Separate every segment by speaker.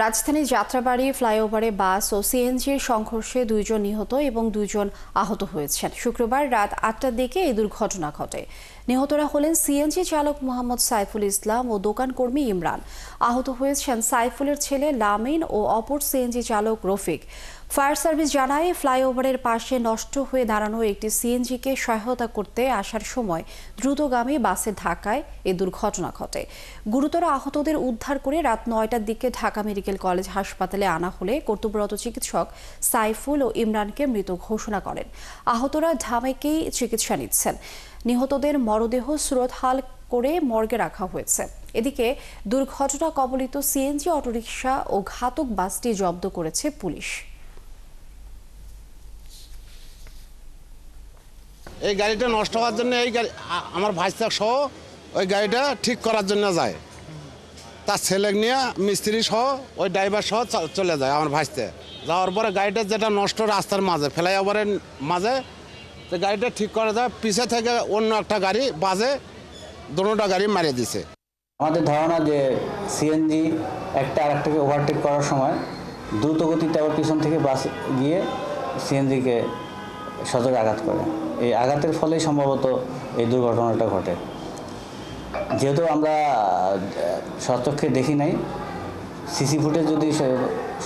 Speaker 1: রাজধানীর যাত্রাবাড়ী ফ্লাইওভারে বাস ও সিএনজির সংঘর্ষে 2 জন নিহত এবং 2 জন আহত হয়েছেন। শুক্রবার রাত 8টার দিকে এই দুর্ঘটনা ঘটে। নিহতরা হলেন সিএনজি চালক মোহাম্মদ সাইফুল ইসলাম ও দোকানকর্মী ইমরান। আহত হয়েছেন সাইফুলের ছেলে লামিন ও অপর সিএনজি চালক রফিক। ফায়ার সার্ভিস জানায়, ফ্লাইওভারের পাশে নষ্ট হয়ে দাঁড়ানো একটি সিএনজিকে সহায়তা করতে আসার সময় দ্রুতগামী বাসের ধাক্কায় এ দুর্ঘটনা ঘটে। গুরুতর আহতদের উদ্ধার করে রাত 9টার দিকে ঢাকা মেডিকেল কলেজ হাসপাতালে আনা হলে কর্তব্যরত চিকিৎসক সাইফুল ও ইমরানকে মৃত ঘোষণা করেন। আহতরা ঢামেকেই চিকিৎসা নিচ্ছেন। নিহতদের মরদেহ সুরতহাল করে মর্গে রাখা হয়েছে। এদিকে দুর্ঘটনা কবলিত সিএনজি অটোরিকশা ও ঘাতক বাসটি জব্দ করেছে পুলিশ।
Speaker 2: এই গাড়িটা নষ্ট হওয়ার জন্য আমার ভাইস্তা সহ ওই গাড়িটা ঠিক করার জন্য যায়। তার ছেলে নিয়ে মিস্ত্রি সহ ওই ড্রাইভার সহ চলে যায় আমার ভাইস্তে। যাওয়ার পরে গাড়িটা যেটা নষ্ট রাস্তার মাঝে ফ্লাইওভারের মাঝে, তো গাড়িটা ঠিক করা যায়, পিছে থেকে অন্য একটা গাড়ি বাজে দুটোটা গাড়ি মারিয়ে দিছে।
Speaker 3: আমাদের ধারণা যে সিএনজি একটা আরেকটাকে ওভারটেক করার সময় দ্রুত গতিতে আবার পিছন থেকে বাস গিয়ে সিএনজিকে সজোরে আঘাত করে। এই আঘাতের ফলেই সম্ভবত এই দুর্ঘটনাটা ঘটে। যেহেতু আমরা সচক্ষে দেখি নাই, সিসি ফুটেজ যদি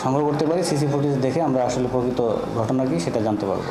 Speaker 3: সংগ্রহ করতে পারি, সিসি ফুটেজ দেখে আমরা আসলে প্রকৃত ঘটনা কি সেটা জানতে পারবো।